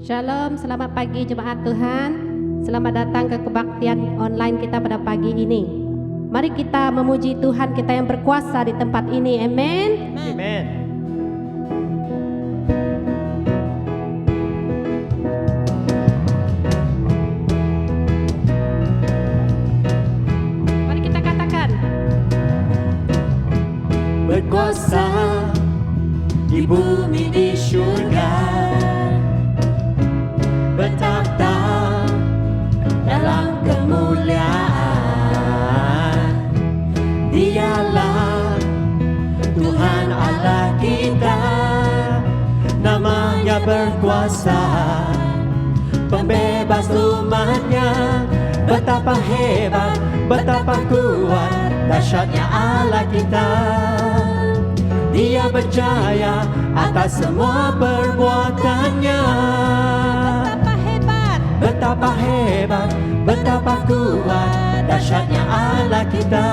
Shalom, selamat pagi jemaat Tuhan. Selamat datang ke kebaktian online kita pada pagi ini. Mari kita memuji Tuhan kita yang berkuasa di tempat ini. Amin. Amen. Mari kita katakan. Berkuasa di bumi di surga, bertakhta dalam kemuliaan. Dialah Tuhan Allah kita, namanya berkuasa, pembebas umatnya. Betapa hebat, betapa kuat, dahsyatnya Allah kita. Dia berjaya atas semua perbuatannya. Betapa hebat, betapa kuat, dahsyatnya Allah kita.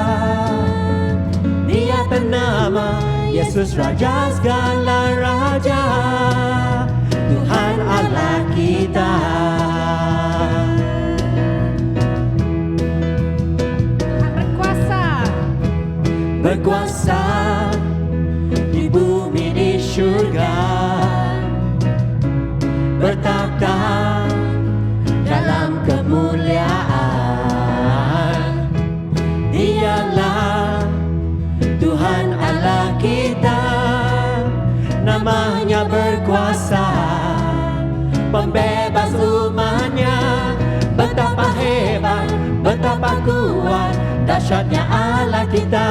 Dia ternama Yesus Raja segala raja, Tuhan Allah kita. Tuhan berkuasa. Berkuasa di bumi di surga, bertakhta dalam kemuliaan. Dialah Tuhan Allah kita, namanya berkuasa, pembebas umatnya. Betapa hebat, betapa kuat, dahsyatnya Allah kita.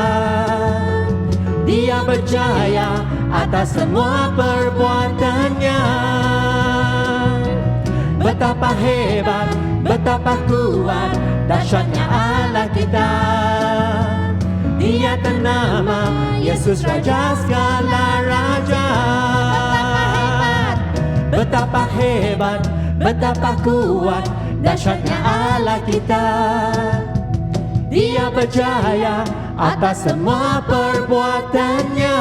Dia berjaya atas semua perbuatannya. Betapa hebat, betapa kuat, dahsyatnya Allah kita. Dia ternama Yesus Raja segala raja. Betapa hebat, betapa kuat, dahsyatnya Allah kita. Dia berjaya atas semua perbuatannya.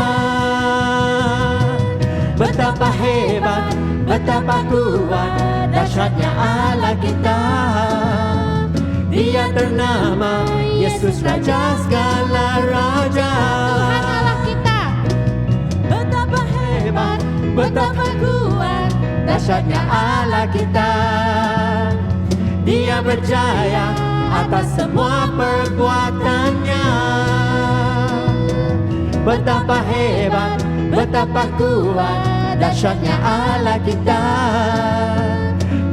Betapa hebat, betapa kuat, dahsyatnya Allah kita. Dia ternama Yesus Raja segala raja. Tuhan Allah kita. Betapa hebat, betapa kuat, dahsyatnya Allah kita. Dia berjaya atas semua perbuatannya. Betapa hebat, betapa kuat, dahsyatnya Allah kita.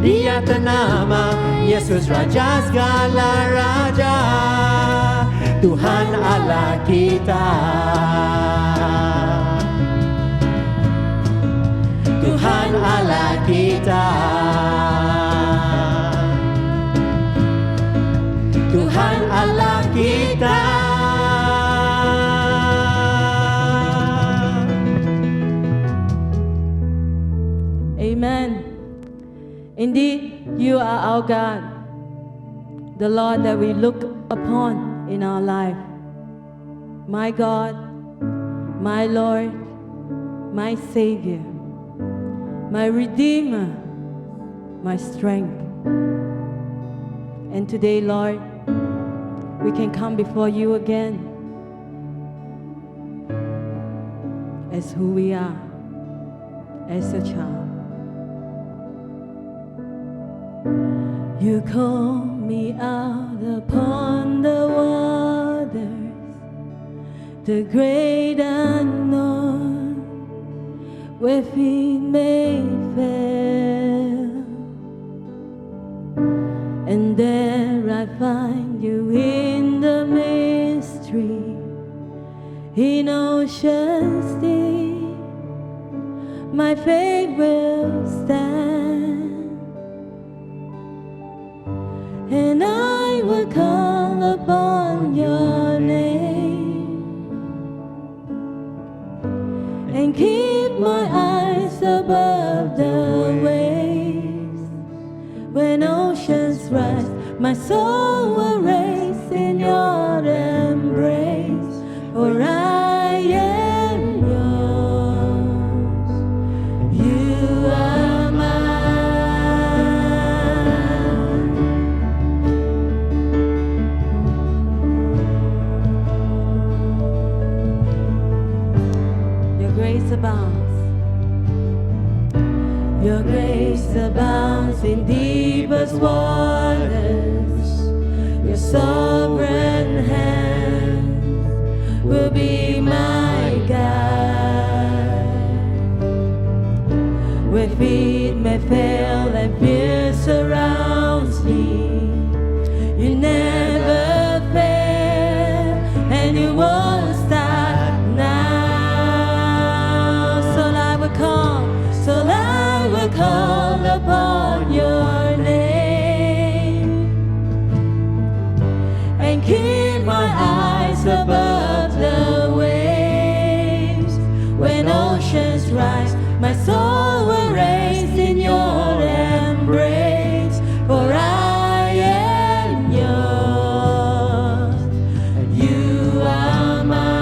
Dia ternama Yesus Raja segala raja, Tuhan Allah kita. Tuhan Allah kita. Tuhan Allah kita. Amen. Indeed, you are our God, the Lord that we look upon in our life. My God, my Lord, my Savior, my Redeemer, my strength. And today, Lord, we can come before you again. as who we are, as a child. You call me out upon the waters, the great unknown, where feet may fail. And there I find you in the mystery, in oceans deep, my faith will stand, and I will call upon your name, and keep my eyes above the waves. When oceans rise, my soul will race in your embrace, for I am yours, you are mine. Your grace abounds. Your grace abounds in deepest waters. Your sovereign hand will be my guide. Where feet may fail and fear surrounds me, you never fail, and you won't stop now. So I will call upon your name, and keep my eyes above the waves. When oceans rise, my soul will race in your embrace, for I am yours, and you are mine.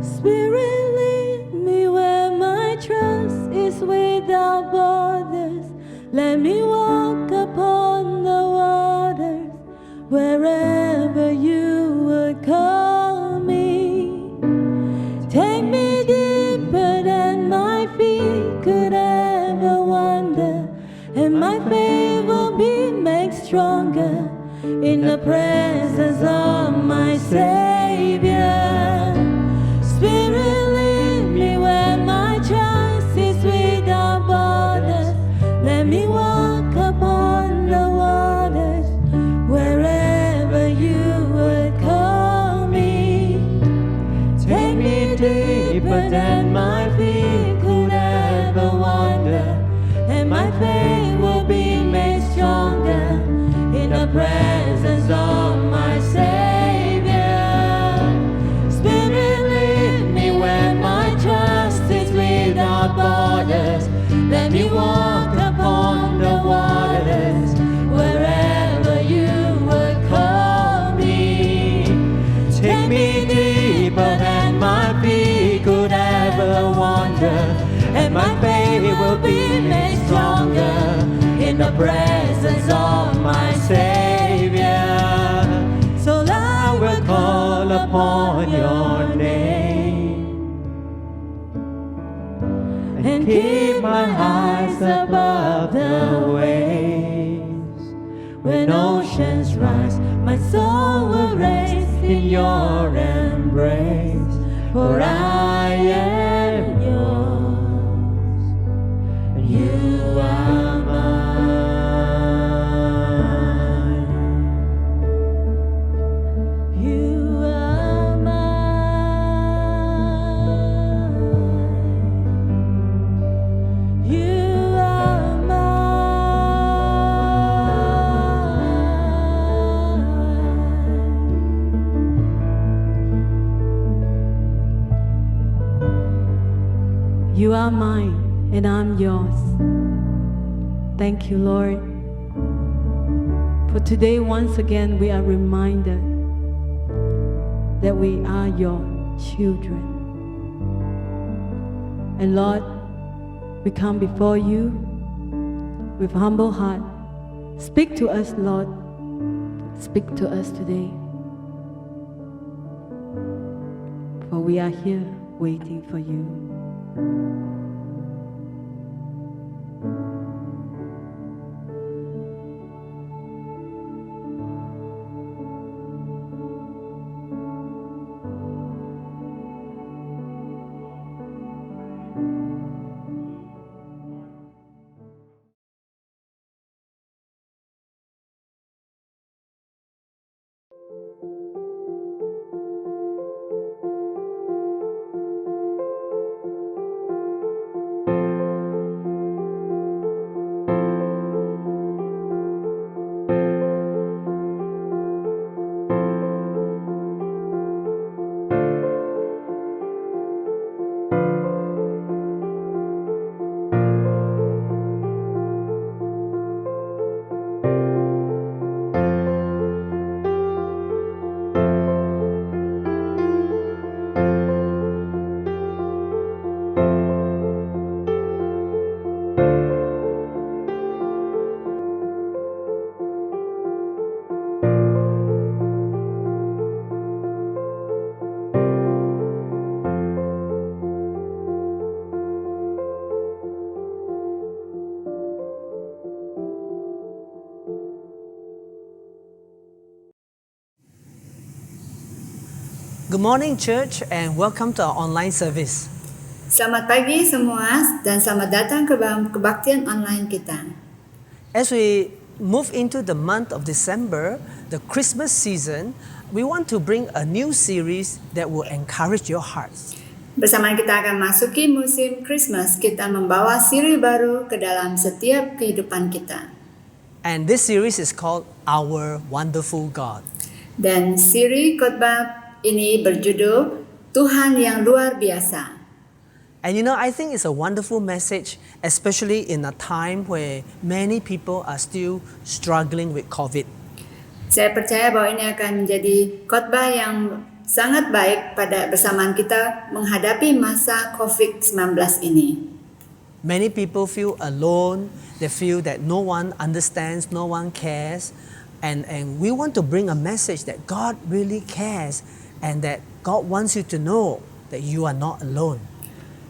Spirit, lead me where my trust is without borders. Let me walk upon the waters, wherever you would call me. Take me deeper than my feet could ever wander, and my faith will be made stronger in the presence of my Savior. Spirit, lead me where my trust is without borders. Let me walk upon the waters, wherever you would call me. Take me deeper than my feet could ever wander, and my faith will be made stronger in the presence of my Savior. Borders. Let me walk upon the waters, wherever you would call me. Take me deeper than my feet could ever wander, and my faith will be made stronger in the presence of my Savior. So I will call upon your name, and keep my eyes above the waves. When oceans rise, my soul will race in your embrace, for I am yours, and you are mine. You are mine. You are are mine and I'm yours. Thank you, Lord. For today, once again, we are reminded that we are your children. And Lord, we come before you with humble heart. Speak to us, Lord. Speak to us today. For we are here waiting for you. Good morning, church, and welcome to our online service. Selamat pagi semua dan selamat datang ke kebaktian online kita. As we move into the month of December, the Christmas season, we want to bring a new series that will encourage your hearts. Bersama kita akan masuki musim Christmas, kita membawa siri baru ke dalam setiap kehidupan kita. And this series is called Our Wonderful God. Dan siri khotbah ini berjudul Tuhan yang luar biasa. And you know, I think it's a wonderful message, especially in a time where many people are still struggling with COVID. Saya percaya bahwa ini akan menjadi khotbah yang sangat baik pada bersamaan kita menghadapi masa COVID-19 ini. Many people feel alone, they feel that no one understands, no one cares, and we want to bring a message that God really cares and that God wants you to know that you are not alone.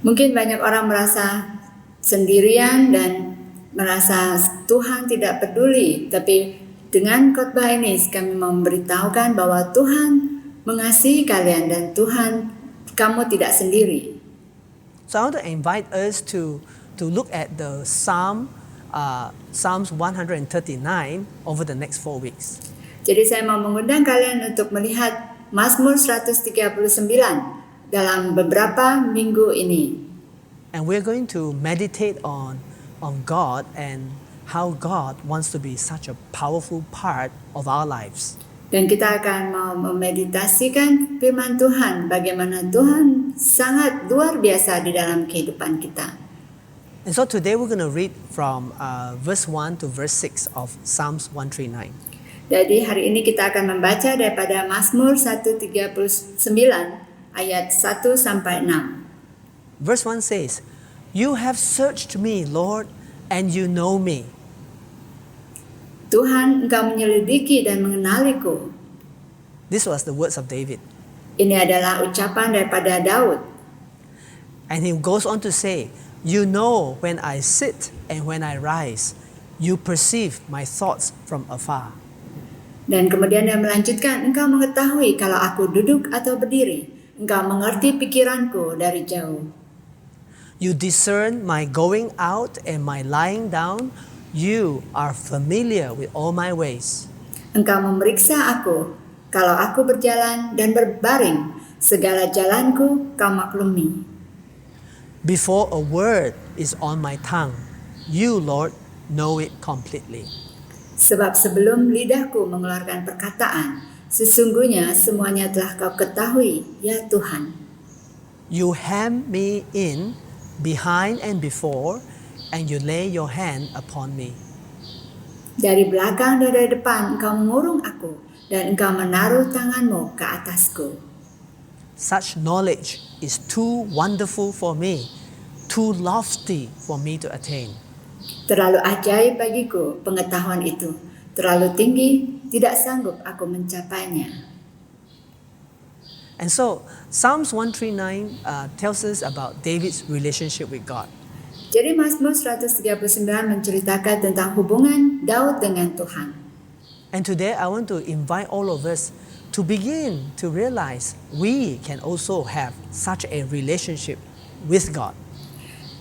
Mungkin banyak orang merasa sendirian dan merasa Tuhan tidak peduli, tapi dengan khotbah ini kami memberitahukan bahwa Tuhan mengasihi kalian dan Tuhan, kamu tidak sendiri. So I want to invite us to look at the Psalms 139 over the next 4 weeks. Jadi saya mau mengundang kalian untuk melihat Mazmur 139 dalam beberapa minggu ini. And we're going to meditate on God and how God wants to be such a powerful part of our lives. Dan kita akan mau memeditasikan firman Tuhan, bagaimana Tuhan sangat luar biasa di dalam kehidupan kita. And so today we're going to read from verse 1 to verse 6 of Psalms 139. Jadi hari ini kita akan membaca daripada Mazmur 139 ayat 1 sampai 6. Verse 1 says, "You have searched me, Lord, and you know me." Tuhan, Engkau menyelidiki dan mengenaliku. This was the words of David. Ini adalah ucapan daripada Daud. And he goes on to say, "You know when I sit and when I rise. You perceive my thoughts from afar." Dan kemudian dia melanjutkan, Engkau mengetahui kalau aku duduk atau berdiri. Engkau mengerti pikiranku dari jauh. You discern my going out and my lying down. You are familiar with all my ways. Engkau memeriksa aku, kalau aku berjalan dan berbaring, segala jalanku kau maklumi. Before a word is on my tongue, you, Lord, know it completely. Sebab sebelum lidahku mengeluarkan perkataan, sesungguhnya semuanya telah kau ketahui, ya Tuhan. You hem me in behind and before, and you lay your hand upon me. Dari belakang dan dari depan engkau mengurung aku, dan engkau menaruh tanganmu ke atasku. Such knowledge is too wonderful for me, too lofty for me to attain. Terlalu ajaib bagiku pengetahuan itu, terlalu tinggi, tidak sanggup aku mencapainya. And so, Psalms 139 tells us about David's relationship with God. Jadi Mazmur 139 menceritakan tentang hubungan Daud dengan Tuhan. And today I want to invite all of us to begin to realize we can also have such a relationship with God.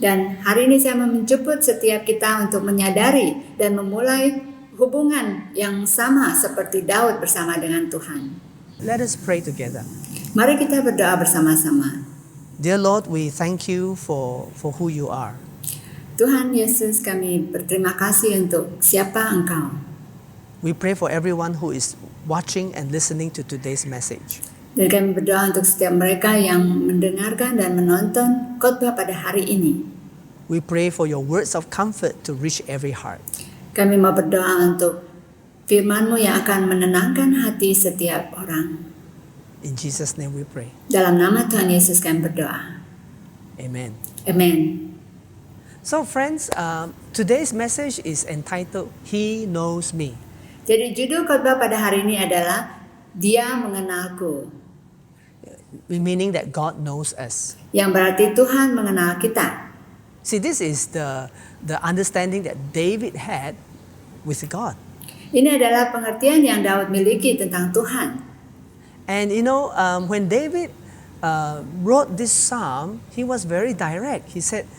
Dan hari ini saya menjemput setiap kita untuk menyadari dan memulai hubungan yang sama seperti Daud bersama dengan Tuhan. Let us pray together. Mari kita berdoa bersama-sama. Dear Lord, we thank you for who you are. Tuhan Yesus, kami berterima kasih untuk siapa Engkau. We pray for everyone who is watching and listening to today's message. Dan kami berdoa untuk setiap mereka yang mendengarkan dan menonton khotbah pada hari ini. We pray for your words of comfort to reach every heart. Kami mau berdoa untuk firman-Mu yang akan menenangkan hati setiap orang. In Jesus' name we pray. Dalam nama Tuhan Yesus kami berdoa. Amen. Amen. So friends, today's message is entitled, He Knows Me. Jadi judul khotbah pada hari ini adalah Dia Mengenalku. Meaning that God knows us. Yang berarti Tuhan mengenal kita. See, this is the understanding that David had with God. Ini adalah pengertian yang Daud miliki tentang Tuhan. And you know, when David wrote this psalm, he was very direct. He said,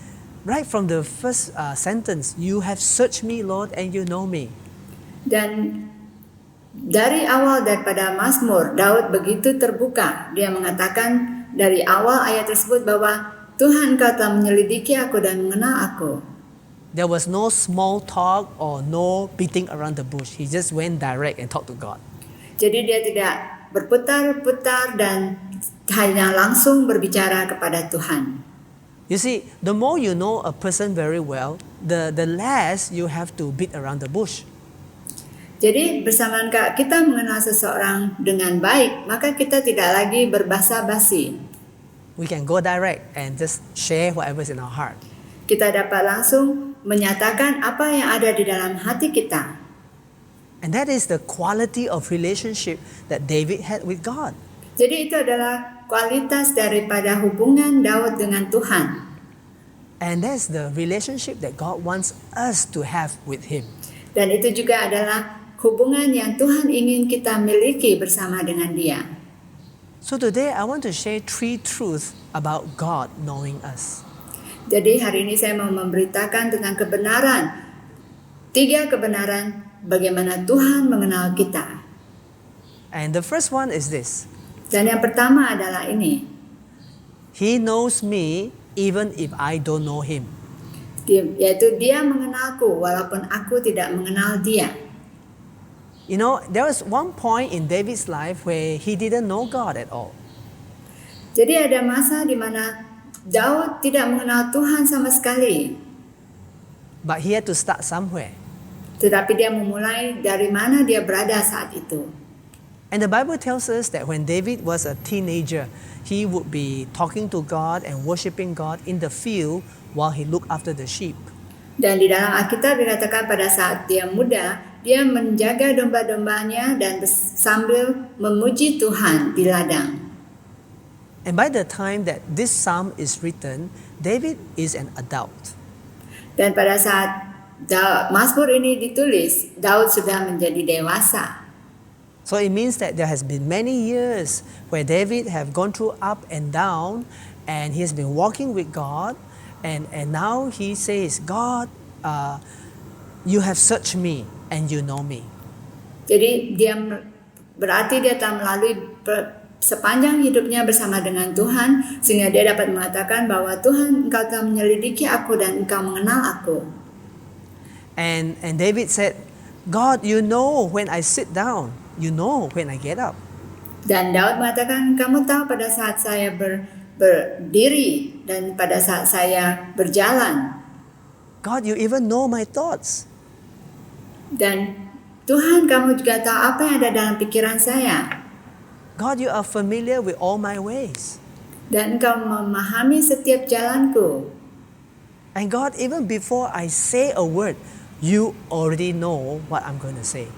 right from the first sentence, you have searched me, Lord, and you know me. Dan dari awal daripada Mazmur, Daud begitu terbuka. Dia mengatakan dari awal ayat tersebut bahwa Tuhan Kau telah menyelidiki aku dan mengenal aku. There was no small talk or no beating around the bush. He just went direct and talked to God. Jadi dia tidak berputar-putar dan hanya langsung berbicara kepada Tuhan. You see, the more you know a person very well, the less you have to beat around the bush. Jadi bersamaan kita mengenal seseorang dengan baik, maka kita tidak lagi berbasa-basi. We can go direct and just share whatever's in our heart. Kita dapat langsung menyatakan apa yang ada di dalam hati kita. And that is the quality of relationship that David had with God. Jadi itu adalah kualitas daripada hubungan Daud dengan Tuhan. And that's the relationship that God wants us to have with Him. Dan itu juga adalah hubungan yang Tuhan ingin kita miliki bersama dengan Dia. So today I want to share 3 truths about God knowing us. Jadi hari ini saya mau memberitakan tentang kebenaran. 3 kebenaran bagaimana Tuhan mengenal kita. And the first one is this. Dan yang pertama adalah ini. He knows me even if I don't know Him. Yaitu Dia mengenalku walaupun aku tidak mengenal Dia. You know, there was one point in David's life where he didn't know God at all. Jadi ada masa di mana Daud tidak mengenal Tuhan sama sekali. But he had to start somewhere. Tetapi dia memulai dari mana dia berada saat itu. And the Bible tells us that when David was a teenager, he would be talking to God and worshiping God in the field while he looked after the sheep. Dan di dalam Alkitab dikatakan pada saat dia muda, dia menjaga domba-dombanya dan sambil memuji Tuhan di ladang. And by the time that this psalm is written, David is an adult. Dan pada saat Mazmur ini ditulis, Daud sudah menjadi dewasa. So it means that there has been many years where David have gone through up and down, and he has been walking with God, and now he says, God, you have searched me and you know me. Jadi berarti dia telah melalui sepanjang hidupnya bersama dengan Tuhan, sehingga dia dapat mengatakan bahwa Tuhan, Engkau telah menyelidiki aku dan Engkau mengenal aku. And David said, God, you know when I sit down, you know when I get up. Dan Daud mengatakan, kamu tahu pada saat saya berdiri dan pada saat saya berjalan. God, you even know my thoughts. Dan Tuhan, kamu juga tahu apa yang ada dalam pikiran saya. God, you are familiar with all my ways. Dan Engkau memahami setiap jalanku. And God, even before I say a word, you already know what I'm going to say.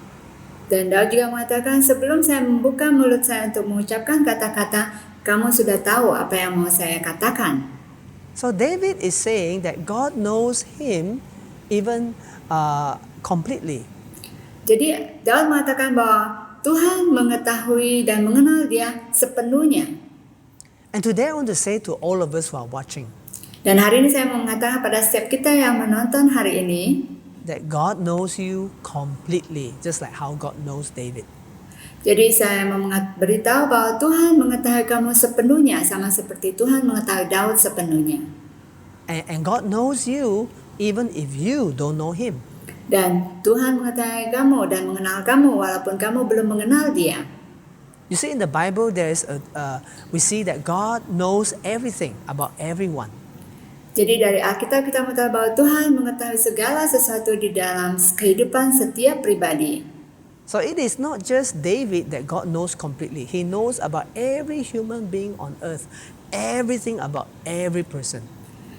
Dan Daud juga mengatakan, sebelum saya membuka mulut saya untuk mengucapkan kata-kata, kamu sudah tahu apa yang mau saya katakan. So David is saying that God knows him even completely. Jadi Daud mengatakan bahwa Tuhan mengetahui dan mengenal dia sepenuhnya. And today I want to say to all of us who are watching Dan hari ini saya mau mengatakan pada setiap kita yang menonton hari ini, that God knows you completely, just like how God knows David. jadi saya mau beritahu bahwa Tuhan mengetahui kamu sepenuhnya, sama seperti Tuhan mengetahui Daud sepenuhnya. And God knows you even if you don't know him. Dan Tuhan mengetahui kamu dan mengenal kamu walaupun kamu belum mengenal dia. You see, in the Bible, we see that God knows everything about everyone. Jadi dari Alkitab kita mengetahui bahwa Tuhan mengetahui segala sesuatu di dalam kehidupan setiap pribadi. So it is not just David that God knows completely. He knows about every human being on earth, everything about every person.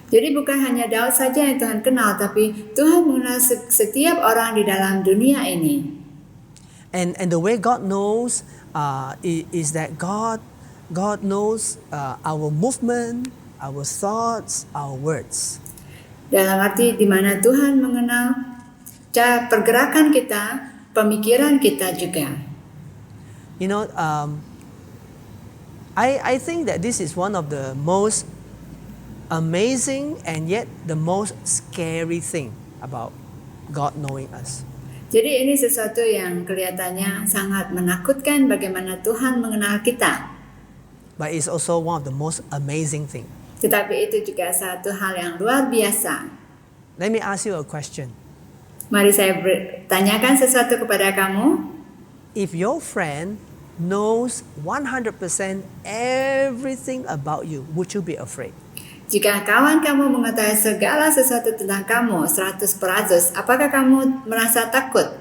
Jadi bukan hanya Daud saja yang Tuhan kenal, tapi Tuhan mengenal setiap orang di dalam dunia ini. And the way God knows is that God knows our movement, our thoughts, our words. Dalam arti di mana Tuhan mengenal cara pergerakan kita, pemikiran kita juga. You know, I think that this is one of the most amazing and yet the most scary thing about God knowing us. Jadi ini sesuatu yang kelihatannya sangat menakutkan bagaimana Tuhan mengenal kita. But it's also one of the most amazing thing. Tetapi itu juga satu hal yang luar biasa. Let me ask you a question. Mari saya tanyakan sesuatu kepada kamu. If your friend knows 100% everything about you, would you be afraid? Jika kawan kamu mengetahui segala sesuatu tentang kamu 100%, apakah kamu merasa takut?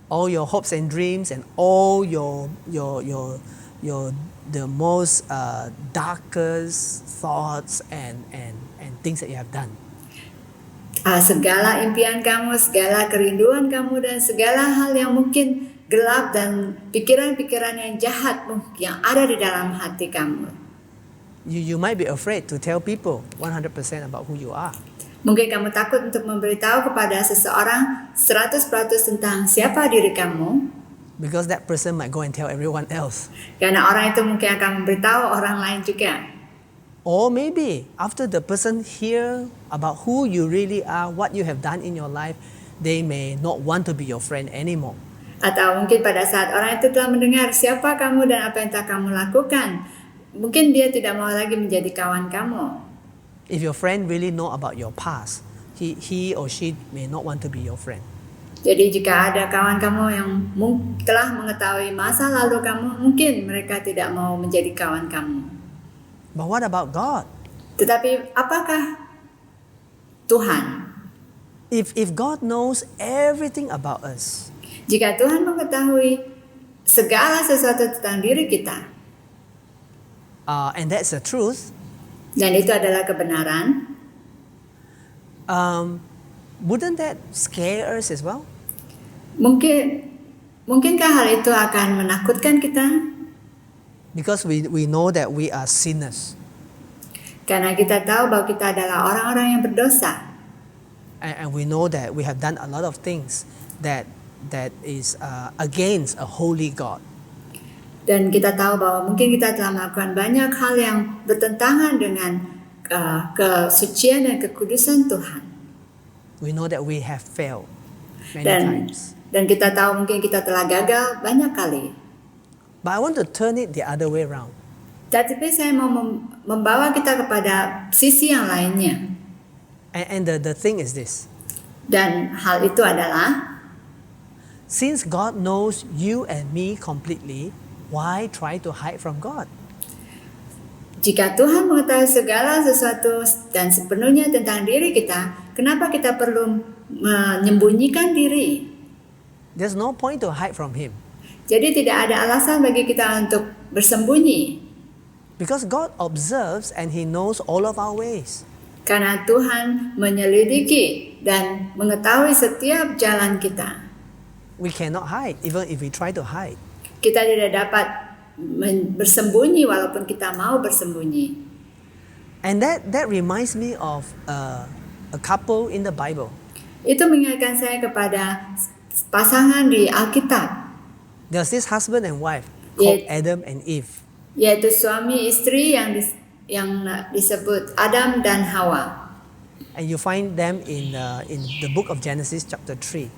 All your hopes and dreams and all your the most darkest thoughts and things that you have done. Segala impian kamu, segala kerinduan kamu, dan segala hal yang mungkin gelap dan pikiran-pikiran yang jahat yang ada di dalam hati kamu. You might be afraid to tell people 100% about who you are. Mungkin kamu takut untuk memberitahu kepada seseorang 100% tentang siapa diri kamu. Because that person might go and tell everyone else. Karena orang itu mungkin akan memberitahu orang lain juga. Or maybe after the person hear about who you really are, what you have done in your life, they may not want to be your friend anymore. Atau mungkin pada saat orang itu telah mendengar siapa kamu dan apa yang telah kamu lakukan, mungkin dia tidak mau lagi menjadi kawan kamu. If your friend really know about your past, he or she may not want to be your friend. Jadi jika ada kawan kamu yang telah mengetahui masa lalu kamu, mungkin mereka tidak mau menjadi kawan kamu. But what about God? Tetapi apakah Tuhan? If God knows everything about us, Jika Tuhan mengetahui segala sesuatu tentang diri kita, and that's the truth, dan itu adalah kebenaran, wouldn't that scare us as well? mungkinkah hal itu akan menakutkan kita? Because we know that we are sinners. Karena kita tahu bahwa kita adalah orang-orang yang berdosa. And we know that we have done a lot of things that is against a holy God. Dan kita tahu bahwa mungkin kita telah melakukan banyak hal yang bertentangan dengan kesucian dan kekudusan Tuhan. We know that we have failed many times. Dan kita tahu mungkin kita telah gagal banyak kali. But I want to turn it the other way around. Tapi saya mau membawa kita kepada sisi yang lainnya. And the thing is this. Dan hal itu adalah, Since God knows you and me completely, why try to hide from God? Jika Tuhan mengetahui segala sesuatu dan sepenuhnya tentang diri kita, kenapa kita perlu menyembunyikan diri? There's no point to hide from Him. Jadi tidak ada alasan bagi kita untuk bersembunyi. Because God observes and He knows all of our ways. Karena Tuhan menyelidiki dan mengetahui setiap jalan kita. We cannot hide, even if we try to hide. Kita tidak dapat bersembunyi walaupun kita mau bersembunyi. And that reminds me of a couple in the Bible. Itu mengingatkan saya kepada pasangan di Alkitab, There's this husband and wife Yeah. called Adam and Eve. yaitu suami istri yang disebut Adam dan Hawa. And you find them in the book of Genesis chapter 3.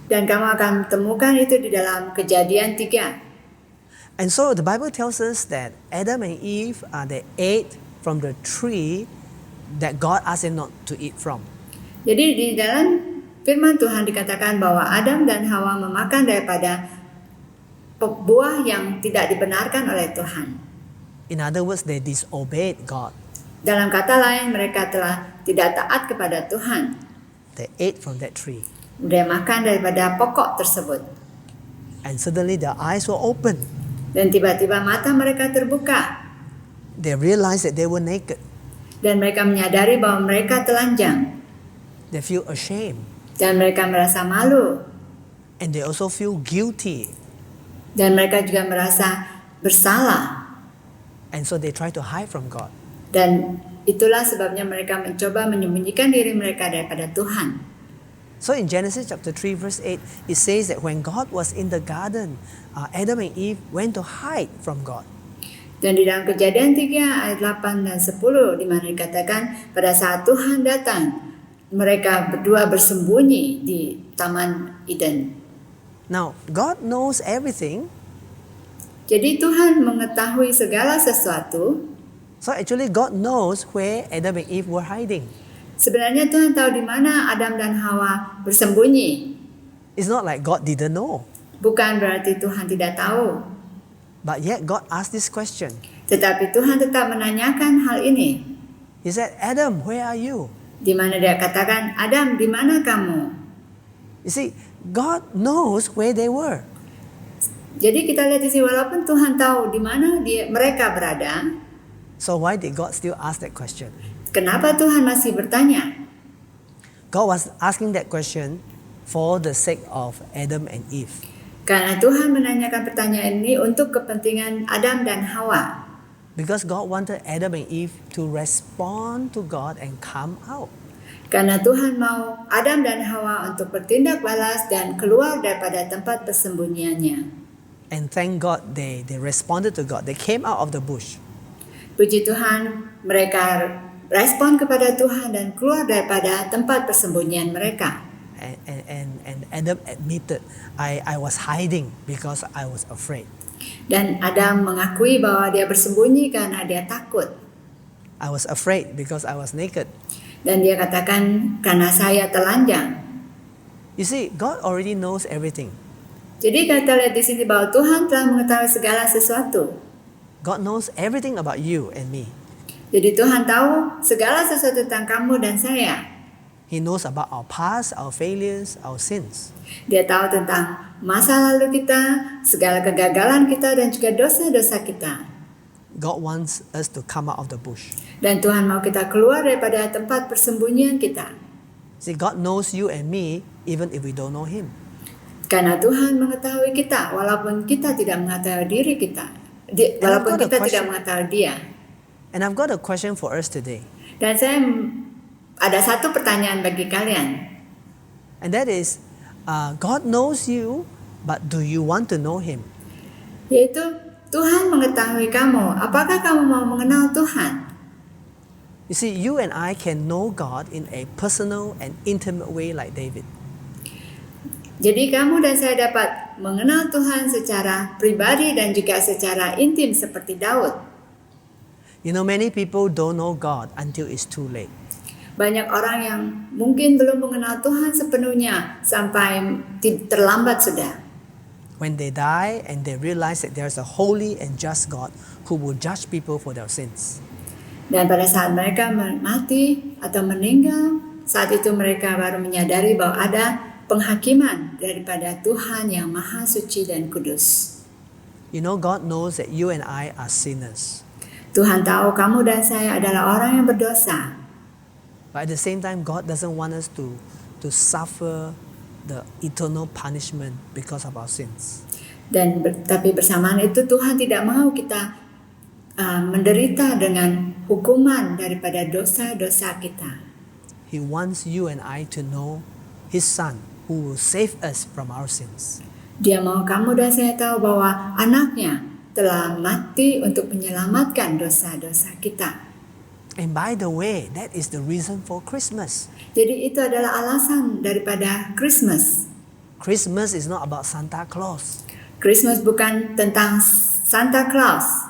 Dan kamu akan temukan itu di dalam Kejadian 3. And so the Bible tells us that Adam and Eve, they ate from the tree that God asked them not to eat from. Jadi di dalam firman Tuhan dikatakan bahwa Adam dan Hawa memakan daripada buah yang tidak dibenarkan oleh Tuhan. In other words, they disobeyed God. Dalam kata lain, mereka telah tidak taat kepada Tuhan. They ate from that tree. Dia makan daripada pokok tersebut. And suddenly their eyes were open. Dan tiba-tiba mata mereka terbuka. They realized that they were naked. Dan mereka menyadari bahwa mereka telanjang. They feel ashamed. Dan mereka merasa malu. And they also feel guilty. Dan mereka juga merasa bersalah. And so they try to hide from God. Dan itulah sebabnya mereka mencoba menyembunyikan diri mereka daripada Tuhan. So in Genesis chapter 3 verse 8, it says that when God was in the garden, Adam and Eve went to hide from God. Dan di dalam Kejadian 3 ayat 8 dan 10 di mana dikatakan pada saat Tuhan datang, mereka berdua bersembunyi di Taman Eden. Now, God knows everything. Jadi Tuhan mengetahui segala sesuatu. So actually God knows where Adam and Eve were hiding. Sebenarnya Tuhan tahu di mana Adam dan Hawa bersembunyi. It's not like God didn't know. Bukan berarti Tuhan tidak tahu. But yet God asked this question. Tetapi Tuhan tetap menanyakan hal ini. He said, Adam, where are you? Di mana dia katakan, Adam, di mana kamu? You see, God knows where they were. Jadi kita lihat di sini, walaupun Tuhan tahu di mana mereka berada, So why did God still ask that question? kenapa Tuhan masih bertanya? God was asking that question for the sake of Adam and Eve. Karena Tuhan menanyakan pertanyaan ini untuk kepentingan Adam dan Hawa. Because God wanted Adam and Eve to respond to God and come out. Karena Tuhan mau Adam dan Hawa untuk bertindak balas dan keluar daripada tempat persembunyiannya. And thank God they responded to God. They came out of the bush. Puji Tuhan, mereka respon kepada Tuhan dan keluar daripada tempat persembunyian mereka. And Adam admitted, I was hiding because I was afraid. Dan Adam mengakui bahwa dia bersembunyi karena dia takut. I was afraid because I was naked. Dan dia katakan, karena saya telanjang. You see, God already knows everything. Jadi kita lihat di sini bahwa Tuhan telah mengetahui segala sesuatu. God knows everything about you and me. Jadi Tuhan tahu segala sesuatu tentang kamu dan saya. He knows about our past, our failures, our sins. Dia tahu tentang masa lalu kita, segala kegagalan kita dan juga dosa-dosa kita. God wants us to come out of the bush. Dan Tuhan mau kita keluar daripada tempat persembunyian kita. See, God knows you and me even if we don't know Him. Karena Tuhan mengetahui kita walaupun kita tidak mengetahui diri kita. Walaupun kita tidak mengetahui Dia. And I've got a question for us today. Dan saya ada satu pertanyaan bagi kalian. And that is, God knows you, but do you want to know Him? Yaitu Tuhan mengetahui kamu. Apakah kamu mau mengenal Tuhan? You see, you and I can know God in a personal and intimate way like David. Jadi kamu dan saya dapat mengenal Tuhan secara pribadi dan juga secara intim seperti Daud. You know, many people don't know God until it's too late. Banyak orang yang mungkin belum mengenal Tuhan sepenuhnya sampai terlambat sudah. when they die and they realize that there's a holy and just God who will judge people for their sins. Dan pada saat mereka mati atau meninggal, saat itu mereka baru menyadari bahwa ada penghakiman daripada Tuhan yang Maha Suci dan Kudus. You know, God knows that you and I are sinners. Tuhan tahu kamu dan saya adalah orang yang berdosa. But at the same time, God doesn't want us to suffer the eternal punishment because of our sins. Tapi bersamaan itu Tuhan tidak mau kita menderita dengan hukuman daripada dosa-dosa kita. He wants you and I to know His Son who will save us from our sins. Dia mau kamu dan saya tahu bahwa anaknya telah mati untuk menyelamatkan dosa-dosa kita. And by the way, that is the reason for Christmas. Jadi itu adalah alasan daripada Christmas. Christmas is not about Santa Claus. Christmas bukan tentang Santa Claus.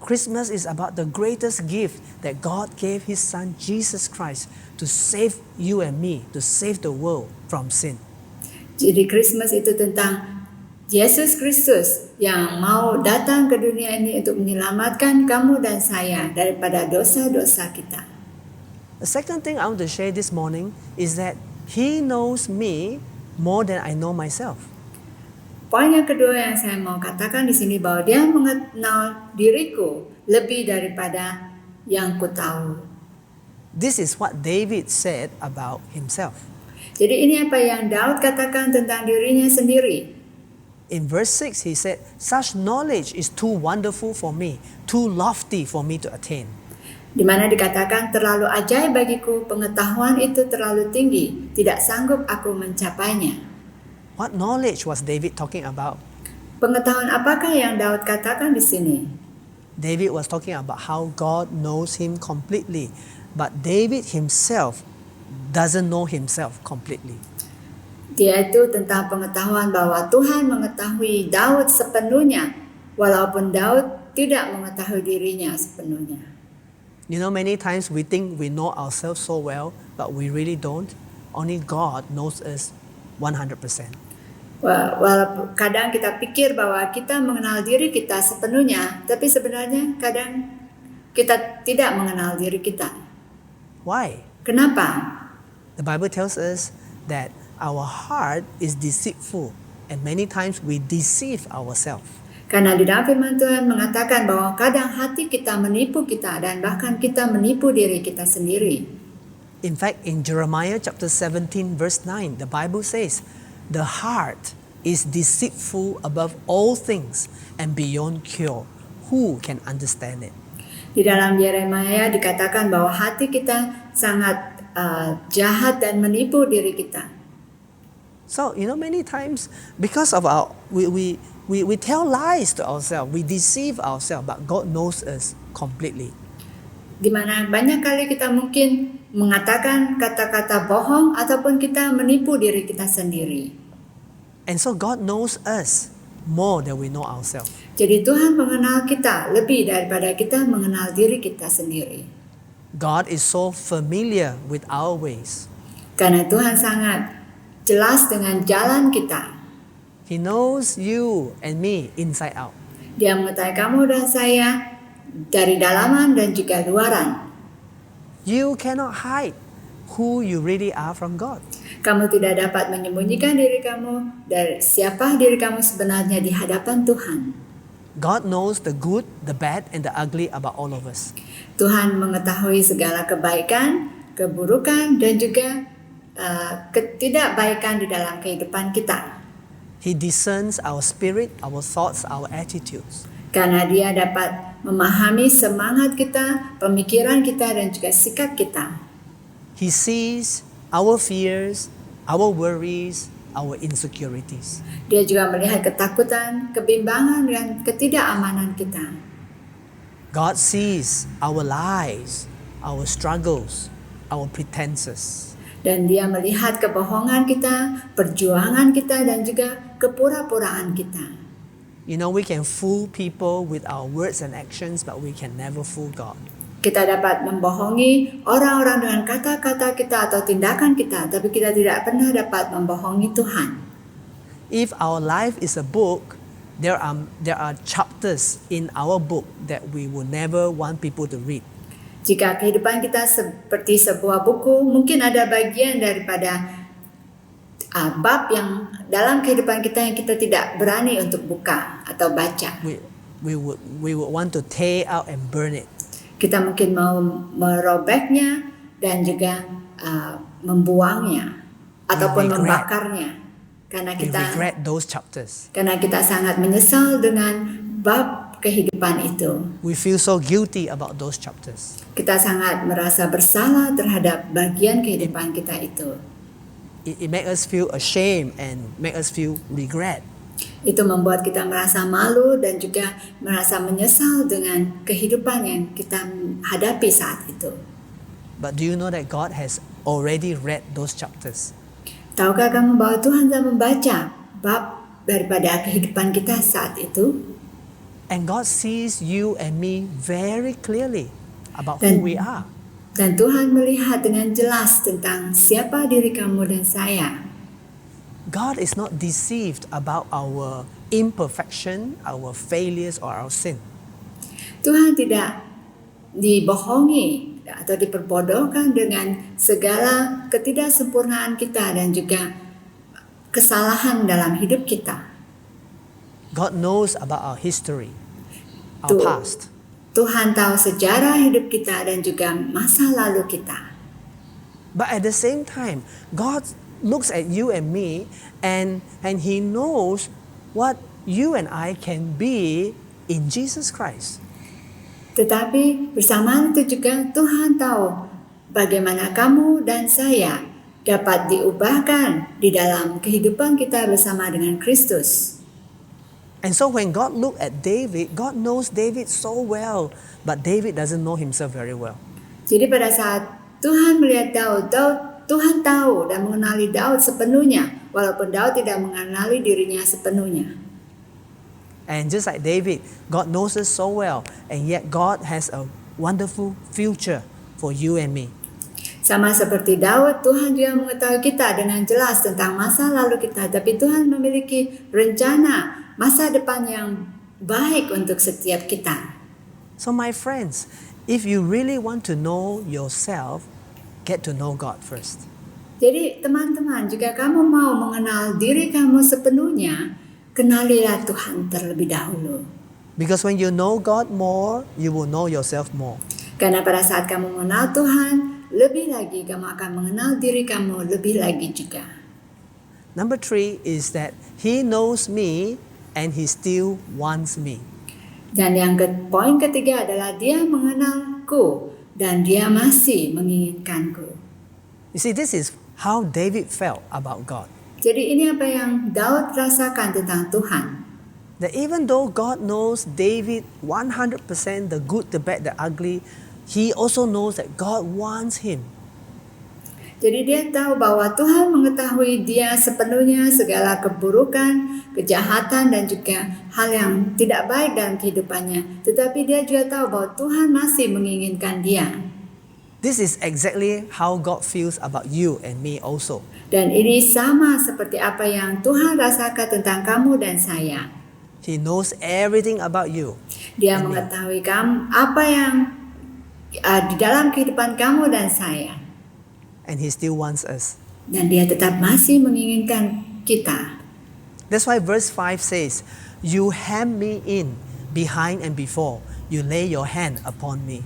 Christmas is about the greatest gift that God gave His Son Jesus Christ to save you and me, to save the world from sin. Jadi Christmas itu tentang Yesus Kristus yang mau datang ke dunia ini untuk menyelamatkan kamu dan saya daripada dosa-dosa kita. The second thing I want to share this morning is that He knows me more than I know myself. Poin yang kedua yang saya mau katakan di sini bahwa Dia mengenal diriku lebih daripada yang ku tahu. This is what David said about himself. Jadi ini apa yang Daud katakan tentang dirinya sendiri. In verse 6, he said, "Such knowledge is too wonderful for me, too lofty for me to attain." Di mana dikatakan terlalu ajaib bagiku, pengetahuan itu terlalu tinggi, tidak sanggup aku mencapainya. What knowledge was David talking about? Pengetahuan apakah yang Daud katakan di sini? David was talking about how God knows him completely, but David himself doesn't know himself completely. Dia itu tentang pengetahuan bahwa Tuhan mengetahui Daud sepenuhnya, walaupun Daud tidak mengetahui dirinya sepenuhnya. You know, many times we think we know ourselves so well, but we really don't. Only God knows us 100%. Walaupun kadang kita pikir bahwa kita mengenal diri kita sepenuhnya, tapi sebenarnya kadang kita tidak mengenal diri kita. Why? Kenapa? The Bible tells us that our heart is deceitful, and many times we deceive ourselves. Karena di dalam firman Tuhan mengatakan bahwa kadang hati kita menipu kita dan bahkan kita menipu diri kita sendiri. In fact, in Jeremiah chapter 17 verse 9, the Bible says, "The heart is deceitful above all things and beyond cure. Who can understand it?" Di dalam Yeremia dikatakan bahwa hati kita sangat jahat dan menipu diri kita. So, you know, many times because of we tell lies to ourselves, we deceive ourselves, but God knows us completely. Di mana banyak kali kita mungkin mengatakan kata-kata bohong ataupun kita menipu diri kita sendiri. And so God knows us more than we know ourselves. Jadi Tuhan mengenal kita lebih daripada kita mengenal diri kita sendiri. God is so familiar with our ways. Karena Tuhan sangat jelas dengan jalan kita. He knows you and me inside out. Dia mengetahui kamu dan saya dari dalaman dan juga luaran. You cannot hide who you really are from God. Kamu tidak dapat menyembunyikan diri kamu dari siapa diri kamu sebenarnya di hadapan Tuhan. God knows the good, the bad, and the ugly about all of us. Tuhan mengetahui segala kebaikan, keburukan, dan juga ketidakbaikan di dalam kehidupan kita. He discerns our spirit, our thoughts, our attitudes. Karena Dia dapat memahami semangat kita, pemikiran kita, dan juga sikap kita. He sees our fears, our worries, our insecurities. Dia juga melihat ketakutan, kebimbangan, dan ketidakamanan kita. God sees our lies, our struggles, our pretenses. Dan Dia melihat kebohongan kita, perjuangan kita, dan juga kepura-puraan kita. You know, we can fool people with our words and actions, but we can never fool God. Kita dapat membohongi orang-orang dengan kata-kata kita atau tindakan kita, tapi kita tidak pernah dapat membohongi Tuhan. if our life is a book, there are chapters in our book that we will never want people to read. Jika kehidupan kita seperti sebuah buku, mungkin ada bagian daripada bab yang dalam kehidupan kita yang kita tidak berani untuk buka atau baca. We would want to tear out and burn it. Kita mungkin mau merobeknya dan juga membuangnya ataupun regret. membakarnya karena We kita regret those chapters. sangat menyesal dengan bab kehidupan itu. We feel so guilty about those chapters. Kita sangat merasa bersalah terhadap bagian kehidupan kita itu. It makes us feel ashamed and make us feel regret. Itu membuat kita merasa malu dan juga merasa menyesal dengan kehidupan yang kita hadapi saat itu. But do you know that God has already read those chapters? Tahukah kamu bahwa Tuhan telah membaca bab daripada kehidupan kita saat itu? And God sees you and me very clearly about who we are. Dan Tuhan melihat dengan jelas tentang siapa diri kamu dan saya. God is not deceived about our imperfection, our failures, or our sin. Tuhan tidak dibohongi atau diperbodohkan dengan segala ketidaksempurnaan kita dan juga kesalahan dalam hidup kita. God knows about our history, our Tuh. past. Tuhan tahu sejarah hidup kita dan juga masa lalu kita. But at the same time, God looks at you and me and He knows what you and I can be in Jesus Christ. Tetapi bersamaan itu juga Tuhan tahu bagaimana kamu dan saya dapat diubahkan di dalam kehidupan kita bersama dengan Kristus. And so when God looked at David, God knows David so well, but David doesn't know himself very well. Jadi pada saat Tuhan melihat Daud, Tuhan tahu dan mengenali Daud sepenuhnya, walaupun Daud tidak mengenali dirinya sepenuhnya. And just like David, God knows us so well, and yet God has a wonderful future for you and me. Sama seperti Daud, Tuhan juga mengetahui kita dengan jelas tentang masa lalu kita, tapi Tuhan memiliki rencana masa depan yang baik untuk setiap kita. So my friends, if you really want to know yourself, get to know God first. Jadi teman-teman, jika kamu mau mengenal diri kamu sepenuhnya, kenalilah Tuhan terlebih dahulu. Because when you know God more, you will know yourself more. Karena pada saat kamu mengenal Tuhan, lebih lagi kamu akan mengenal diri kamu lebih lagi juga. Number 3 is that He knows me and He still wants me. Dan yang poin ketiga adalah dia mengenalku dan dia masih menginginkanku. You see, this is how David felt about God. Jadi ini apa yang Daud rasakan tentang Tuhan. That even though God knows David 100%, the good, the bad, the ugly, he also knows that God wants him. Jadi dia tahu bahwa Tuhan mengetahui dia sepenuhnya segala keburukan, kejahatan dan juga hal yang tidak baik dalam kehidupannya. Tetapi dia juga tahu bahwa Tuhan masih menginginkan dia. This is exactly how God feels about you and me also. Dan ini sama seperti apa yang Tuhan rasakan tentang kamu dan saya. He knows everything about you. Dia mengetahui kamu apa yang di dalam kehidupan kamu dan saya. And He still wants us. Dan dia tetap masih menginginkan kita. That's why verse 5 says, "You hem me in behind and before. You lay your hand upon me."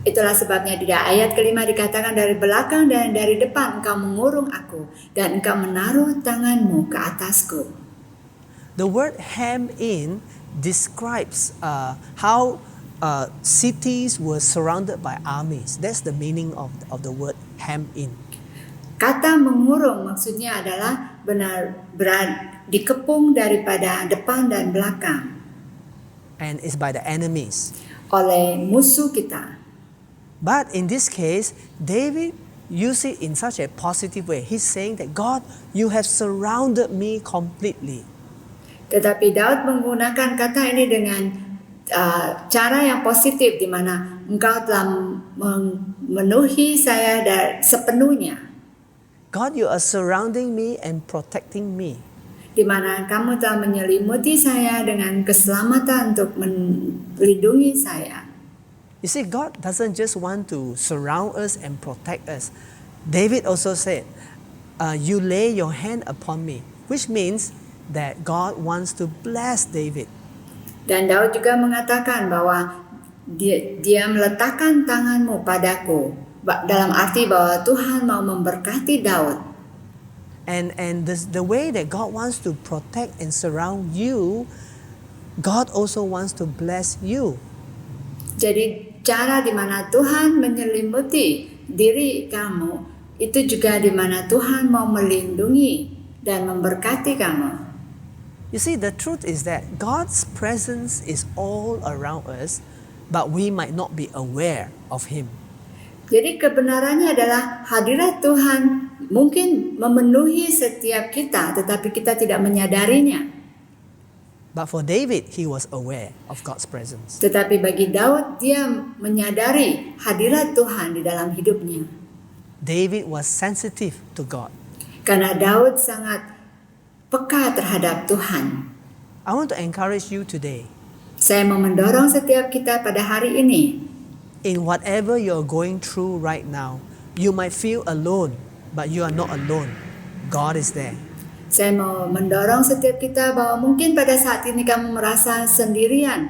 Itulah sebabnya di ayat kelima dikatakan dari belakang dan dari depan engkau mengurung aku dan engkau menaruh tanganmu ke atasku. The word hem in describes how cities were surrounded by armies. That's the meaning of the word hem in. Kata mengurung maksudnya adalah benar-benar dikepung daripada depan dan belakang And it's by the enemies. oleh musuh kita. But in this case, David used it in such a positive way. He's saying that, God, you have surrounded me completely. Tetapi Daud menggunakan kata ini dengan cara yang positif, di mana engkau telah memenuhi saya sepenuhnya. God, you are surrounding me and protecting me. di mana kamu telah menyelimuti saya dengan keselamatan untuk melindungi saya. You see, God doesn't just want to surround us and protect us. David also said, you lay your hand upon me, which means that God wants to bless David. Dan Daud juga mengatakan bahwa dia meletakkan tanganmu padaku, dalam arti bahwa Tuhan mau memberkati Daud. And the way that God wants to protect and surround you, God also wants to bless you. Jadi cara di mana Tuhan menyelimuti diri kamu, itu juga di mana Tuhan mau melindungi dan memberkati kamu. You see, the truth is that God's presence is all around us, but we might not be aware of Him. Jadi kebenarannya adalah hadirat Tuhan mungkin memenuhi setiap kita, tetapi kita tidak menyadarinya. But for David, he was aware of God's presence. Tetapi bagi Daud, dia menyadari hadirat Tuhan di dalam hidupnya. David was sensitive to God. Karena Daud sangat peka terhadap Tuhan. I want to encourage you today. Saya mau mendorong setiap kita pada hari ini. In whatever you're going through right now, you might feel alone, but you are not alone. God is there. Saya mau mendorong setiap kita bahwa mungkin pada saat ini kamu merasa sendirian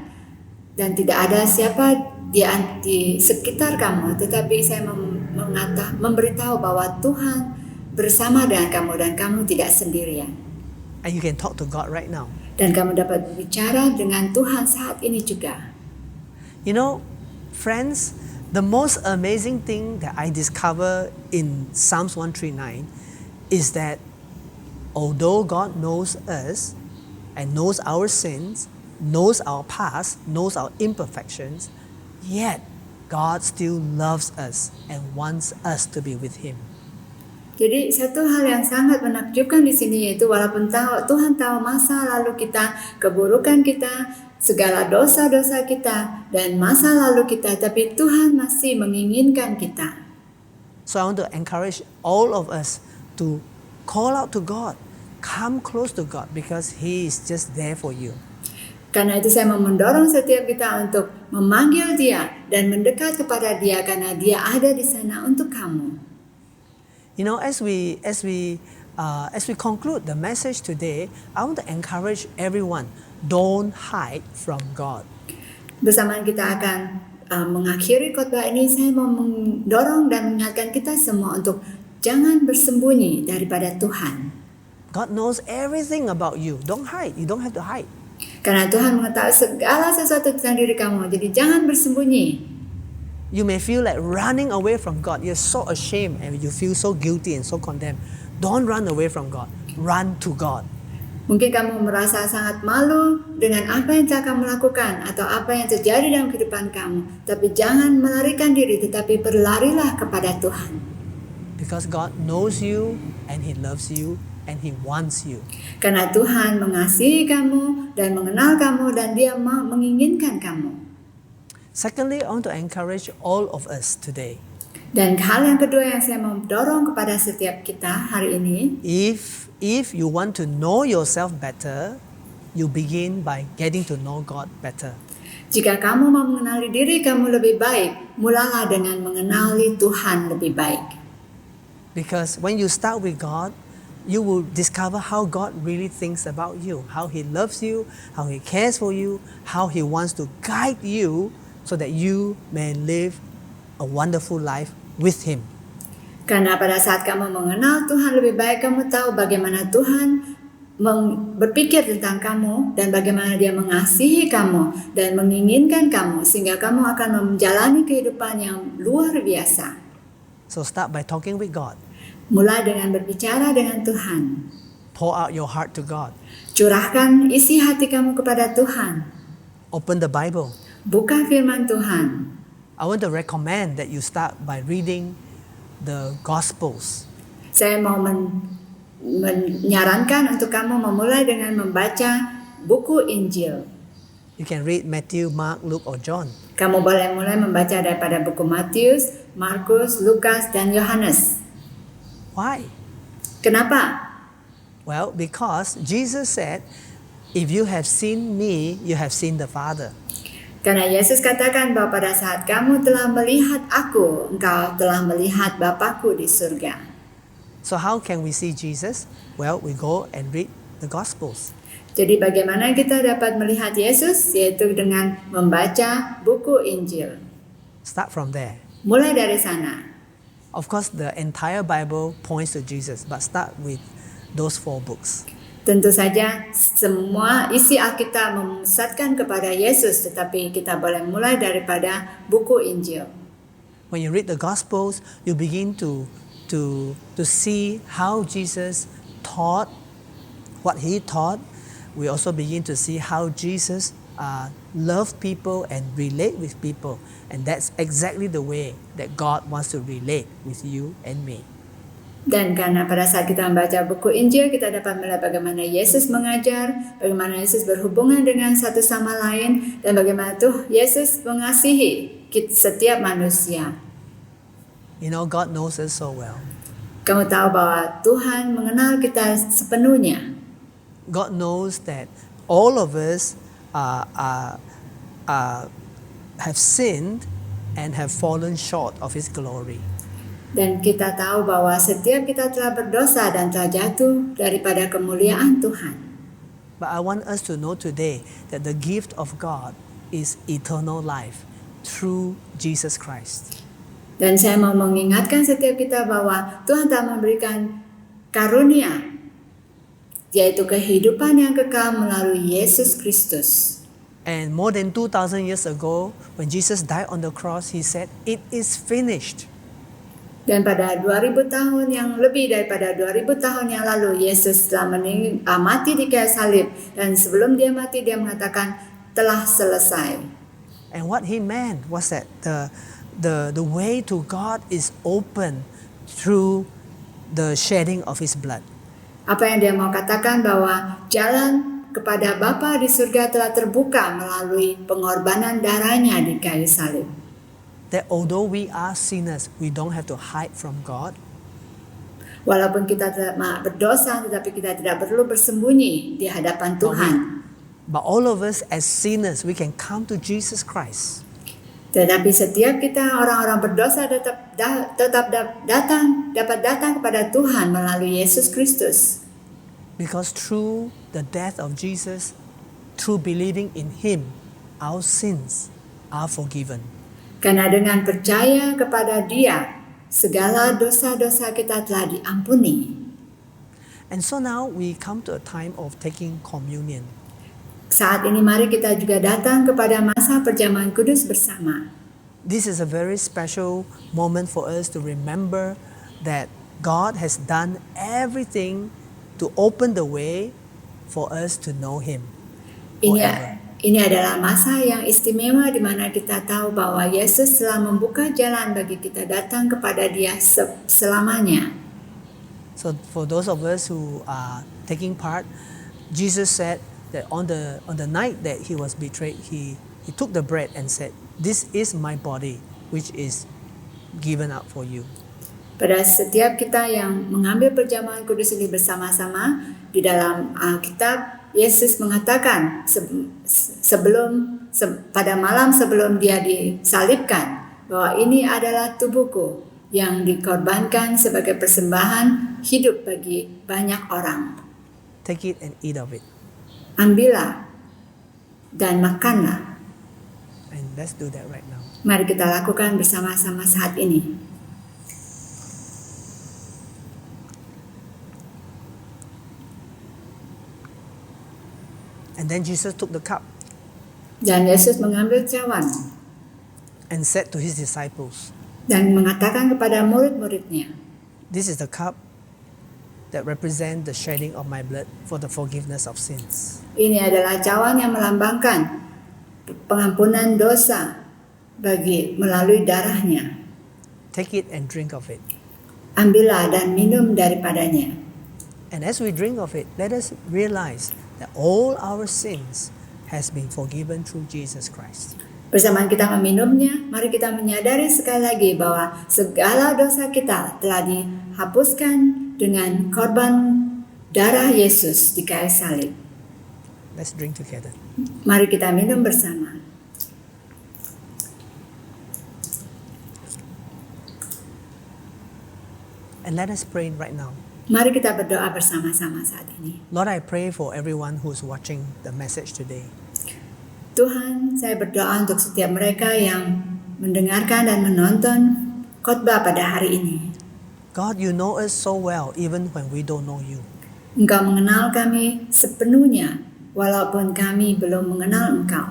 dan tidak ada siapa di sekitar kamu, tetapi saya memberitahu bahwa Tuhan bersama dengan kamu dan kamu tidak sendirian. And you can talk to God right now. Dan kamu dapat bicara dengan Tuhan saat ini juga. You know, friends, the most amazing thing that I discover in Psalms 139 is that although God knows us and knows our sins, knows our past, knows our imperfections, yet God still loves us and wants us to be with Him. Jadi satu hal yang sangat menakjubkan di sini yaitu walaupun Tuhan tahu masa lalu kita, keburukan kita, segala dosa-dosa kita dan masa lalu kita, tapi Tuhan masih menginginkan kita. So I want to encourage all of us to call out to God, come close to God because He is just there for you. Karena itu saya mau mendorong setiap kita untuk memanggil Dia dan mendekat kepada Dia karena Dia ada di sana untuk kamu. You know, as we conclude the message today, I want to encourage everyone, don't hide from God. Bersama kita akan mengakhiri khotbah ini, saya mau mendorong dan mengingatkan kita semua untuk jangan bersembunyi daripada Tuhan. God knows everything about you. Don't hide. You don't have to hide. Karena Tuhan mengetahui segala sesuatu tentang diri kamu, jadi jangan bersembunyi. You may feel like running away from God. You're so ashamed and you feel so guilty and so condemned. Don't run away from God. Run to God. Mungkin kamu merasa sangat malu dengan apa yang telah kamu lakukan atau apa yang terjadi dalam kehidupan kamu. Tapi jangan melarikan diri, tetapi berlarilah kepada Tuhan. Because God knows you and He loves you and He wants you. Karena Tuhan mengasihi kamu dan mengenal kamu dan Dia menginginkan kamu. Secondly, I want to encourage all of us today. Dan hal yang kedua yang saya mau dorong kepada setiap kita hari ini, If you want to know yourself better, you begin by getting to know God better. jika kamu mau mengenali diri kamu lebih baik, mulalah dengan mengenali Tuhan lebih baik. Because when you start with God, you will discover how God really thinks about you, how He loves you, how He cares for you, how He wants to guide you so that you may live a wonderful life with Him. Karena pada saat kamu mengenal Tuhan lebih baik, kamu tahu bagaimana Tuhan berpikir tentang kamu dan bagaimana Dia mengasihi kamu dan menginginkan kamu sehingga kamu akan menjalani kehidupan yang luar biasa. So start by talking with God. Mulai dengan berbicara dengan Tuhan. Pour out your heart to God. Curahkan isi hati kamu kepada Tuhan. Open the Bible. Buka firman Tuhan. I want to recommend that you start by reading the Gospels. Saya mau menyarankan untuk kamu memulai dengan membaca buku Injil. You can read Matthew, Mark, Luke, or John. Kamu boleh mulai membaca daripada buku Matius, Markus, Lukas, dan Yohanes. Why? Kenapa? Well, because Jesus said, if you have seen me, you have seen the Father. Karena Yesus katakan bahwa pada saat kamu telah melihat aku, engkau telah melihat Bapakku di surga. So how can we see Jesus? Well, we go and read the Gospels. Jadi bagaimana kita dapat melihat Yesus? Yaitu dengan membaca buku Injil. Start from there. Mulai dari sana. Of course, the entire Bible points to Jesus, but start with those 4 books. Tentu saja semua isi Alkitab memusatkan kepada Yesus, tetapi kita boleh mulai daripada buku Injil. When you read the Gospels, you begin to see how Jesus taught, what he taught. We also begin to see how Jesus loved people and relate with people. And that's exactly the way that God wants to relate with you and me. Dan karena pada saat kita membaca buku Injil, kita dapat melihat bagaimana Yesus mengajar, bagaimana Yesus berhubungan dengan satu sama lain, dan bagaimana tuh Yesus mengasihi setiap manusia. You know, God knows us so well. Kamu tahu bahwa Tuhan mengenal kita sepenuhnya. God knows that all of us have sinned and have fallen short of His glory. Dan kita tahu bahwa setiap kita telah berdosa dan telah jatuh daripada kemuliaan Tuhan. But I want us to know today that the gift of God is eternal life through Jesus Christ. Dan saya mau mengingatkan setiap kita bahwa Tuhan telah memberikan karunia, yaitu kehidupan yang kekal melalui Yesus Kristus. And more than 2,000 years ago, when Jesus died on the cross, He said, "It is finished." Dan pada 2000 tahun yang lebih daripada 2000 tahun yang lalu, Yesus telah mati di kayu salib, dan sebelum dia mati dia mengatakan telah selesai. And what He meant was that the way to God is open through the shedding of His blood. Apa yang dia mau katakan bahwa jalan kepada Bapa di surga telah terbuka melalui pengorbanan darahnya di kayu salib. That although we are sinners, we don't have to hide from God. Walaupun kita berdosa, tetapi kita tidak perlu bersembunyi di hadapan Tuhan. But all of us as sinners, we can come to Jesus Christ. Tetapi setiap kita orang-orang berdosa dapat datang kepada Tuhan melalui Yesus Kristus. Because through the death of Jesus, through believing in Him, our sins are forgiven. Karena dengan percaya kepada Dia, segala dosa-dosa kita telah diampuni. And so now we come to a time of taking communion. Saat ini mari kita juga datang kepada masa perjamuan kudus bersama. This is a very special moment for us to remember that God has done everything to open the way for us to know Him forever. Ini adalah masa yang istimewa di mana kita tahu bahwa Yesus telah membuka jalan bagi kita datang kepada Dia selamanya. So for those of us who are taking part, Jesus said that on the night that He was betrayed, He took the bread and said, "This is my body, which is given up for you." Pada setiap kita yang mengambil perjamuan kudus ini bersama-sama, di dalam Alkitab, Yesus mengatakan pada malam sebelum Dia disalibkan, bahwa ini adalah tubuhku yang dikorbankan sebagai persembahan hidup bagi banyak orang. Take it and eat of it. Ambillah dan makanlah. And let's do that right now. Mari kita lakukan bersama-sama saat ini. And then Jesus took the cup Dan Yesus mengambil cawan and said to His disciples, dan mengatakan kepada murid-muridnya, "This is the cup that represents the shedding of my blood for the forgiveness of sins." ini adalah cawan yang melambangkan pengampunan dosa melalui darahnya. Take it and drink of it. Ambillah dan minum daripadanya. And as we drink of it, let us realize that all our sins has been forgiven through Jesus Christ. Bersamaan kita meminumnya, mari kita menyadari sekali lagi bahwa segala dosa kita telah dihapuskan dengan korban darah Yesus di kayu salib. Let's drink together. Mari kita minum bersama. And let us pray right now. Mari kita berdoa bersama-sama saat ini. Lord, I pray for everyone who's watching the message today. Tuhan, saya berdoa untuk setiap mereka yang mendengarkan dan menonton khotbah pada hari ini. God, you know us so well even when we don't know you. Engkau mengenal kami sepenuhnya, walaupun kami belum mengenal Engkau.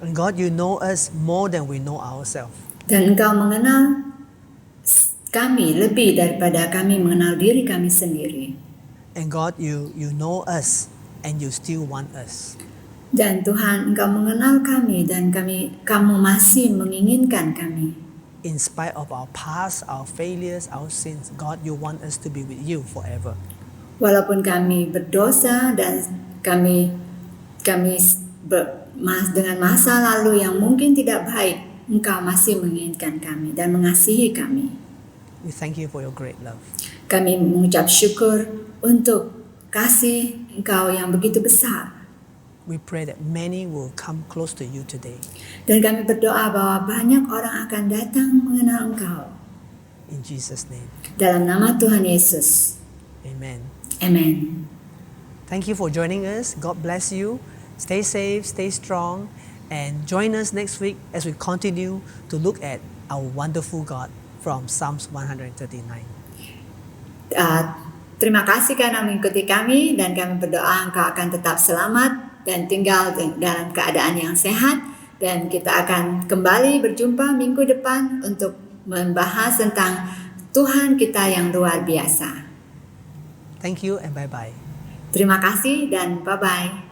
And God, you know us more than we know ourselves. Dan Engkau mengenal kami lebih daripada kami mengenal diri kami sendiri. And God, you know us and you still want us. Dan Tuhan, Engkau mengenal kami dan kamu masih menginginkan kami. In spite of our past, our failures, our sins, God, you want us to be with you forever. Walaupun kami berdosa dan kami dengan masa lalu yang mungkin tidak baik, Engkau masih menginginkan kami dan mengasihi kami. We thank you for your great love. Kami mengucap syukur untuk kasih Engkau yang begitu besar. We pray that many will come close to you today. Dan kami berdoa bahwa banyak orang akan datang mengenal Engkau. In Jesus' name, Dalam nama Tuhan Yesus. amen. Amen. Thank you for joining us. God bless you. Stay safe, stay strong, and join us next week as we continue to look at our wonderful God from Psalms 139. Terima kasih karena mengikuti kami dan kami berdoa Engkau akan tetap selamat dan tinggal dalam keadaan yang sehat, dan kita akan kembali berjumpa minggu depan untuk membahas tentang Tuhan kita yang luar biasa. Thank you and bye-bye. Terima kasih dan bye-bye.